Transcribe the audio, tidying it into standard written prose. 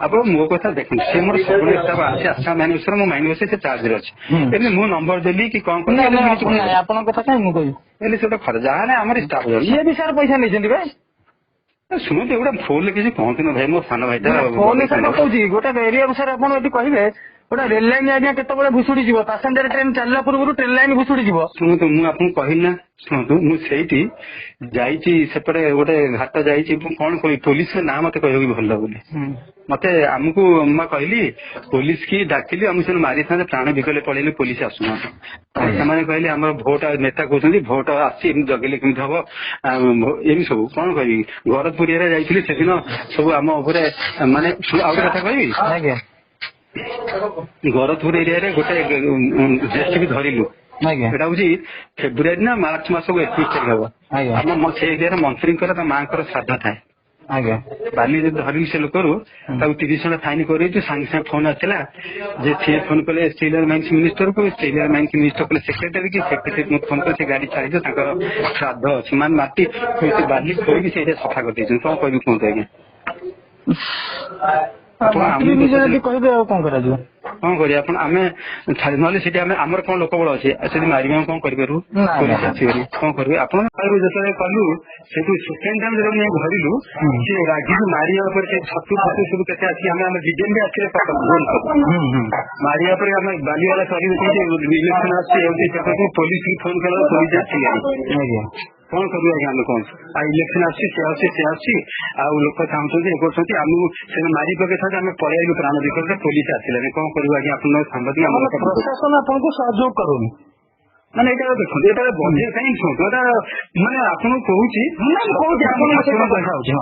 ଆପଣ ମୋ କଥା ଦେଖନ୍ତୁ, ସେ ମୋର ସବୁବେଳେ ଷ୍ଟାଫ୍ ଅଛି, ଆଶା ମ୍ୟାନେଜର ମୋ ମାଇଣ୍ଡ ବସେ ସେ ଚାର୍ଜରେ ଅଛି, ହେଲେ ମୁଁ ନମ୍ବର ଦେଲି କି କଣ କଲି ଆପଣଙ୍କ କଥା କାହିଁ ମୁଁ କହିବି, ହେଲେ ସେଟା ଖରାପ ଯାହା ଆମର ଷ୍ଟାଫ୍ ସିଏ ବି ସାର୍ ପଇସା ନେଇଛନ୍ତି ଭାଇ। ଶୁଣନ୍ତୁ ଏଗୁଡ଼ା ଫୋନରେ କିଛି କହନ୍ତୁନି ଭାଇ, ମୋ ସାନ ଭାଇଟା ଫୋନ ସାର୍ କହୁଛି ଗୋଟେ ଏରିଆକୁ ସାର୍ ଆପଣ ଏଠି କହିବେ ଗୋଟେ ରେଲ ଲାଇନ ଆଜ୍ଞା କେତେବେଳେ ଭୁଷୁଡି ଯିବ, ପାସେଞ୍ଜର ଟ୍ରେନ ଚାଲିଲା ପୂର୍ବରୁ ଟ୍ରେନ ଲାଇନ ଭୁଷୁଡି ଯିବ। ଶୁଣନ୍ତୁ ମୁଁ ଆପଣଙ୍କୁ କହିଲି ନା, ଶୁଣନ୍ତୁ ମୁଁ ସେଇଠି ଯାଇଛି ସେପଟେ ଗୋଟେ ଘାଟ ଯାଇଛି, ମୁଁ କଣ କହିବି ପୋଲିସର ନାଁ ମତେ କହିବାକୁ ଭଲ ଲାଗୁନି। ମତେ ଆମକୁ ମୁଁ କହିଲି ପୋଲିସ କି ଡାକିଲି, ଆମକୁ ସେମାନେ ମାରିଥାନ୍ତେ, ପ୍ରାଣ ବିକଲେ ପଳେଇଲେ, ପୋଲିସ ଆସୁନାହାନ୍ତି। ସେମାନେ କହିଲେ ଆମର ଭୋଟ ନେତା କହୁଛନ୍ତି ଭୋଟ ଆସିଛି, ଏମିତି ଜଗିଲେ କେମିତି ହବ, ଏମିତି ସବୁ କଣ କହିବି। ଘରପୁର ଏରିଆ ଯାଇଥିଲି ସେଦିନ ସବୁ ଆମ ଉପରେ ମାନେ ଆଉ ଗୋଟେ କଥା କହିବି, ଘରପୁର ଏରିଆରେ ଗୋଟେ ଜେସିବି ଧରିଲୁ, ଏଟା ହଉଛି ଫେବୃଆରୀ ନା ମାର୍ଚ୍ଚ ମାସକୁ 21 ତାରିଖ ହବ। ଆମ ସେ ଏରିଆର ମନ୍ତ୍ରୀଙ୍କର ତା ମାଙ୍କର ଶ୍ରାଦ୍ଧ ଥାଏ। ବାଲି ଯଦି ଧରିଲି ସେ ଲୋକରୁ ତାକୁ 30 ଟଙ୍କା ଫାଇନ କରିଦେଇଛୁ। ସାଙ୍ଗେ ସାଙ୍ଗେ ଫୋନ ଆସିଲା ଯେ ସିଏ ଫୋନ କଲେ ଷ୍ଟେଲିୟର ମାଇନ୍ସ ମିନିଷ୍ଟରକୁ, ଷ୍ଟେଲିୟର ମାଇନ୍ସ ମିନିଷ୍ଟର କଲେ ସେକ୍ରେଟାରୀ କି, ସେକ୍ରେଟାରୀ ଫୋନ କଲେ ସେ ଗାଡି ଛାଡିଛ, ତାଙ୍କର ଶ୍ରାଦ୍ଧ ଅଛି, ମାନେ ମାଟି ବାଲି ଖୋଳିକି ସେଇଟା ସଫା କରିଦେଇଛନ୍ତି। କଣ କହିବି କୁହନ୍ତୁ ଆଜ୍ଞା। କହିବେ ଆଉ କଣ କରାଯିବ, କଣ କରିବା ଆପଣ, ଆମେ ନହେଲେ ସେଠି ଆମେ ଆମର କଣ ଲୋକ ବଳ ଅଛି, ସେଠି ମାରିବା କଣ କରିପାରିବୁ, ପୋଲିସ ଆସିବନି କଣ କରିବୁ। ଆପଣ ଯେତେବେଳେ କଲୁ ସେଠୁ ସେକେଣ୍ଡ ଟାଇମ ଯେତେବେଳେ ନେଇ ଧରିଲୁ, ସେ ରାଗିକି ମାରିବା ଉପରେ ସେ ଛତୁ ସବୁ କେତେ ଆସିକି ଆମେ ଡିଜେନ୍ ବି ଆସିଲେ ମାରିବା ପରେ ଆମେ ବାଲିବାଲା କରିବୁ ଇଲେକ୍ସନ ଆସୁଛି, ପୋଲିସ ଫୋନ କଲା, ପୋଲିସ ଆସିଲାନି। କଣ କରିବୁ ଆଜ୍ଞା ଆମେ, କଣ ଆଉ ଇଲେକ୍ସନ ଆସୁଛି, ସେ ଆସୁଛି ଆଉ ଲୋକ ଚାହୁଁଛନ୍ତି ଏ କରୁଛନ୍ତି, ଆମକୁ ସେ ମାରି ପକେଇଥାନ୍ତି, ଆମେ ପଳେଇଲୁ ପ୍ରାଣ ବିକଳରେ, ପୋଲିସ ଆସିଲାନି। କଣ କରିବୁ ଆଜ୍ଞା, ଆପଣଙ୍କ ସାମ୍ବାଦିକ ପ୍ରଶାସନ ଆପଣଙ୍କୁ ସହଯୋଗ କରୁନି। ମାନେ ଏଇଟା ଦେଖନ୍ତୁ, ଏଇଟା ବଜେଟ୍ କାହିଁକି ଶୁଣନ୍ତୁ, ଏଇଟା ମାନେ ଆପଣଙ୍କୁ କହୁଛି ଆପଣଙ୍କ କଥା ହଉଛି।